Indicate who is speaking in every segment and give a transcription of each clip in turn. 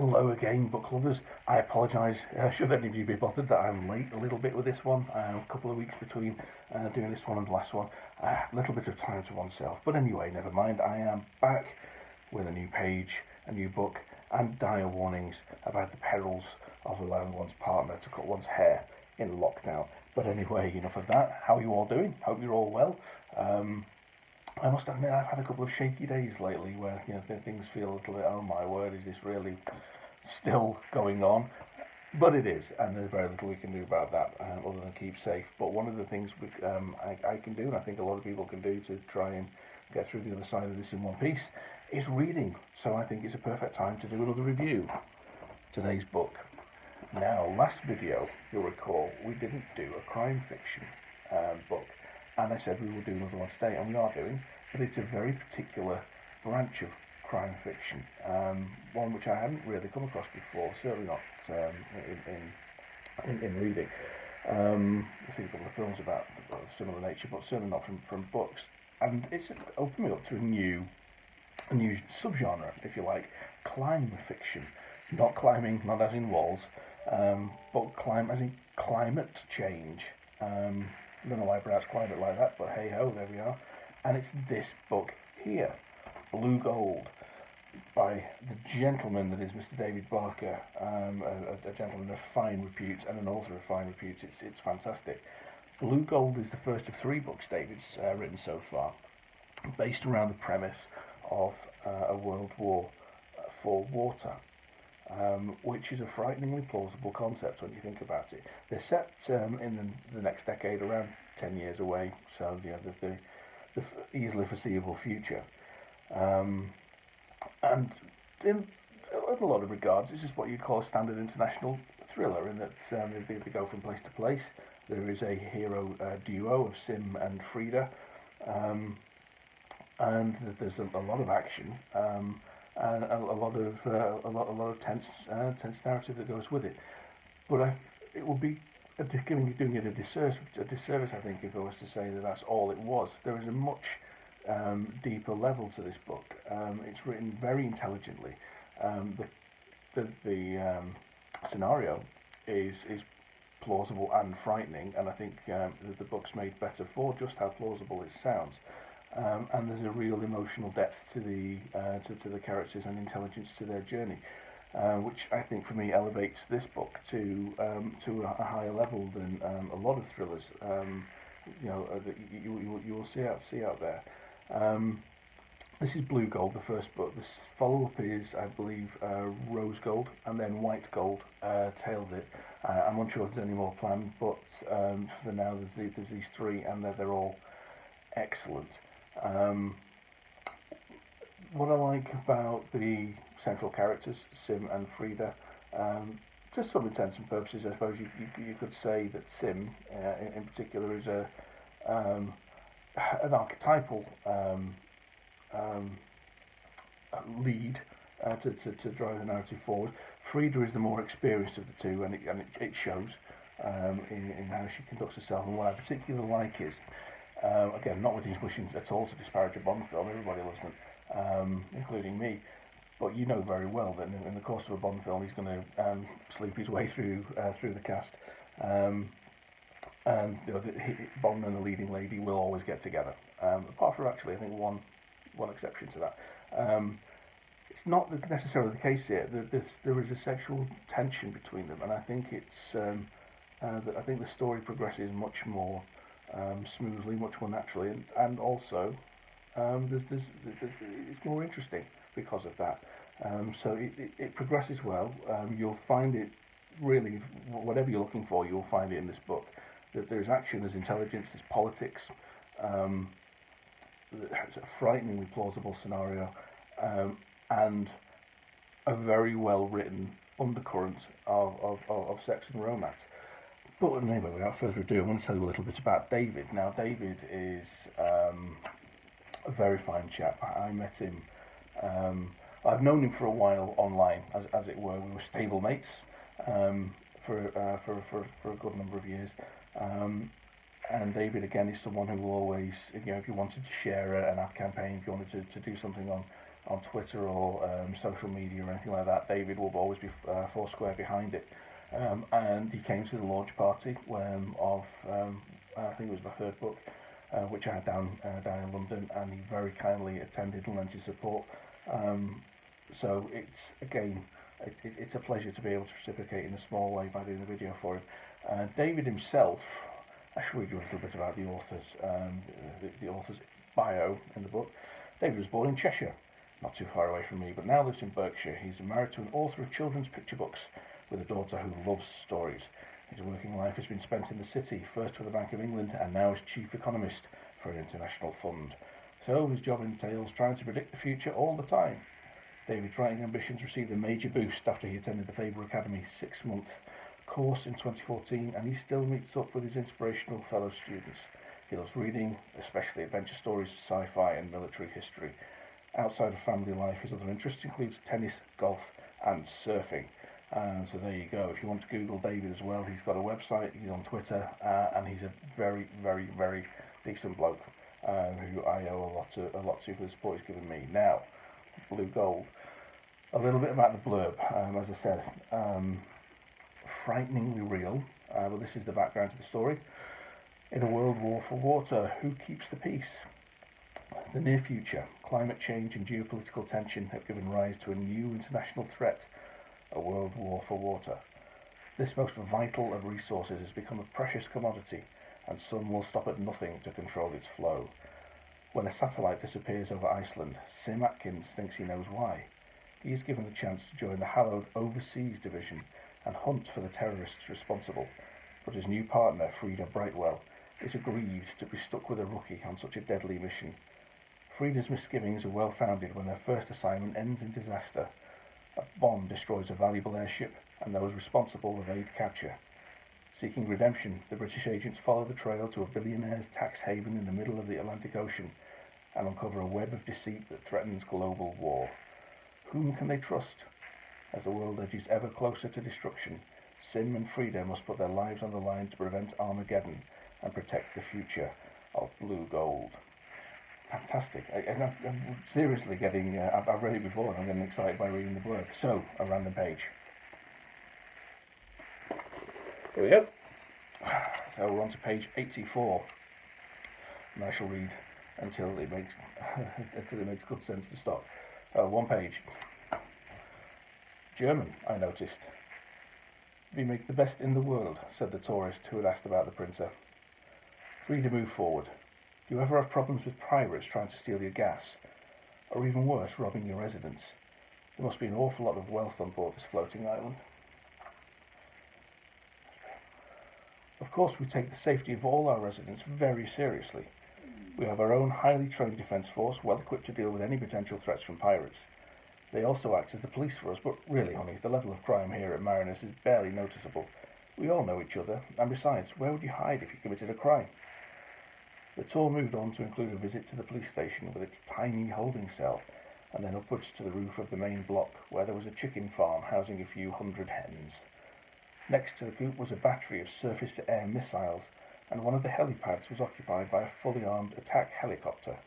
Speaker 1: Hello again, book lovers. I apologise, should any of you be bothered that I'm late a little bit with this one. A couple of weeks between doing this one and the last one. A little bit of time to oneself. But anyway, never mind. I am back with a new page, a new book, and dire warnings about the perils of allowing one's partner to cut one's hair in lockdown. But anyway, enough of that. How are you all doing? Hope you're all well. I must admit, I've had a couple of shaky days lately where things feel a little bit, oh my word, is this really still going on? But it is, and there's very little we can do about that other than keep safe. But one of the things I can do, and I think a lot of people can do to try and get through the other side of this in one piece, is reading. So I think it's a perfect time to do another review. Today's book. Now, last video, you'll recall, we didn't do a crime fiction book. And I said we will do another one today, and we are doing, but it's a very particular branch of crime fiction, one which I hadn't really come across before, certainly not in reading. I've seen a couple of films about similar nature, but certainly not from books. And it's opened me up to a new subgenre, if you like, climb fiction. Not climbing, not as in walls, but climb as in climate change. I don't know why I pronounce climate like that, but hey ho, there we are. And it's this book here, Blue Gold, by the gentleman that is Mr. David Barker, a gentleman of fine repute and an author of fine repute. It's fantastic. Blue Gold is the first of 3 books David's written so far, based around the premise of a world war for water. Which is a frighteningly plausible concept when you think about it. They're set in the next decade, around 10 years away, so the easily foreseeable future. And in a lot of regards, this is what you'd call a standard international thriller, in that they go from place to place. There is a hero duo of Sim and Frida, and there's a lot of action. And a lot of tense narrative that goes with it. But it would be doing it a disservice, I think, if I was to say that that's all it was. There is a much deeper level to this book. It's written very intelligently. The scenario is plausible and frightening, and I think that the book's made better for just how plausible it sounds. And there's a real emotional depth to the characters and intelligence to their journey, which I think for me elevates this book to a higher level than a lot of thrillers that you will see out there. This is Blue Gold, the first book. The follow-up is, I believe, Rose Gold, and then White Gold tails it. I'm unsure if there's any more planned, but for now there's these 3, and they're all excellent. What I like about the central characters, Sim and Frida, just some intents and purposes, I suppose you could say that Sim, in particular, is an archetypal lead to drive the narrative forward. Frida is the more experienced of the two, and it shows in how she conducts herself. And what I particularly like is, again, not wishing at all to disparage a Bond film, everybody loves them, including me, but you know very well that in the course of a Bond film he's going to sleep his way through the cast, and Bond and the leading lady will always get together, apart from actually I think one exception to that. It's not necessarily the case here. There is a sexual tension between them, and I think I think the story progresses much more smoothly, much more naturally, and also it's more interesting because of that. So it progresses well. You'll find it really, whatever you're looking for, you'll find it in this book. There's action, there's intelligence, there's politics, it's a frighteningly plausible scenario, and a very well written undercurrent of sex and romance. But anyway, without further ado, I want to tell you a little bit about David. Now, David is a very fine chap. I met him. I've known him for a while online, as it were. We were stablemates for a good number of years. And David, again, is someone who will always, if you wanted to share an ad campaign, if you wanted to do something on on Twitter or social media or anything like that, David will always be foursquare behind it. And he came to the launch party of I think it was my third book, which I had down in London, and he very kindly attended and lent his support. So it's again, it's a pleasure to be able to reciprocate in a small way by doing a video for him. David himself, I should read you a little bit about the author's bio in the book. David was born in Cheshire, not too far away from me, but now lives in Berkshire. He's married to an author of children's picture books with a daughter who loves stories. His working life has been spent in the city, first for the Bank of England and now as chief economist for an international fund. So his job entails trying to predict the future all the time. David's writing ambitions received a major boost after he attended the Faber Academy 6-month course in 2014, and he still meets up with his inspirational fellow students. He loves reading, especially adventure stories, sci-fi and military history. Outside of family life, his other interests include tennis, golf and surfing. So there you go. If you want to Google David as well, he's got a website, he's on Twitter, and he's a very, very, very decent bloke who I owe a lot to for the support he's given me. Now, Blue Gold. A little bit about the blurb. As I said, frighteningly real, but this is the background to the story. In a world war for water, who keeps the peace? The near future, climate change and geopolitical tension have given rise to a new international threat, a world war for water. This most vital of resources has become a precious commodity, and some will stop at nothing to control its flow. When a satellite disappears over Iceland, Sim Atkins thinks he knows why. He is given the chance to join the hallowed Overseas Division and hunt for the terrorists responsible, but his new partner, Frida Brightwell, is aggrieved to be stuck with a rookie on such a deadly mission. Frida's misgivings are well founded when their first assignment ends in disaster. A bomb destroys a valuable airship, and those responsible evade capture. Seeking redemption, the British agents follow the trail to a billionaire's tax haven in the middle of the Atlantic Ocean and uncover a web of deceit that threatens global war. Whom can they trust? As the world edges ever closer to destruction, Sim and Frida must put their lives on the line to prevent Armageddon and protect the future of Blue Gold. Fantastic. I'm seriously getting, I've read it before and I'm getting excited by reading the blurb. So, a random page. Here we go. So we're on to page 84. And I shall read until it makes good sense to stop. One page. German, I noticed. We make the best in the world, said the tourist who had asked about the printer. Frida moved forward. Do you ever have problems with pirates trying to steal your gas? Or even worse, robbing your residence? There must be an awful lot of wealth on board this floating island. Of course, we take the safety of all our residents very seriously. We have our own highly trained defence force, well equipped to deal with any potential threats from pirates. They also act as the police for us, but really, honey, the level of crime here at Marinus is barely noticeable. We all know each other, and besides, where would you hide if you committed a crime? The tour moved on to include a visit to the police station with its tiny holding cell, and then upwards to the roof of the main block, where there was a chicken farm housing a few hundred hens. Next to the coop was a battery of surface-to-air missiles, and one of the helipads was occupied by a fully armed attack helicopter.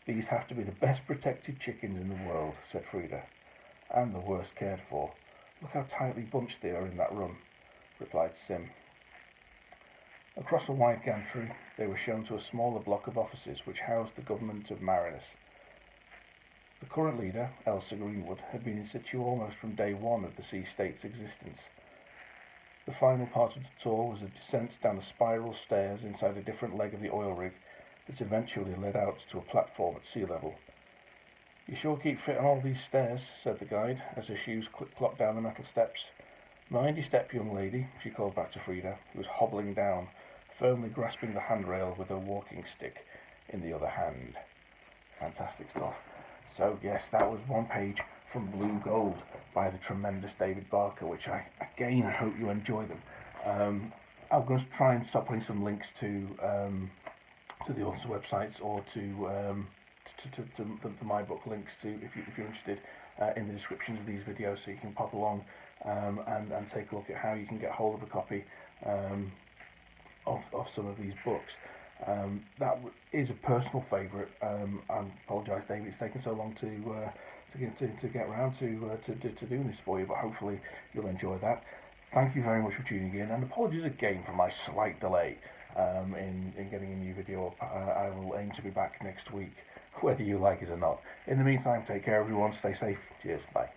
Speaker 1: These have to be the best protected chickens in the world, said Frida, and the worst cared for. Look how tightly bunched they are in that run, replied Sim. Across a wide gantry, they were shown to a smaller block of offices which housed the government of Marinus. The current leader, Elsa Greenwood, had been in situ almost from day one of the Sea State's existence. The final part of the tour was a descent down the spiral stairs inside a different leg of the oil rig that eventually led out to a platform at sea level. You sure keep fit on all these stairs, said the guide, as her shoes clip-clopped down the metal steps. Mind your step, young lady, she called back to Frida, who was hobbling down, firmly grasping the handrail with her walking stick in the other hand. Fantastic stuff. So yes, that was one page from Blue Gold by the tremendous David Barker, which I hope you enjoy them. I'm going to try and start putting some links to the author's websites or to my book links to if you're interested in the descriptions of these videos, so you can pop along and take a look at how you can get hold of a copy of some of these books. That is a personal favourite. I apologise, David, it's taken so long to get around to doing this for you, but hopefully you'll enjoy that. Thank you very much for tuning in, and apologies again for my slight delay in getting a new video up. I will aim to be back next week, whether you like it or not. In the meantime, take care, everyone. Stay safe. Cheers. Bye.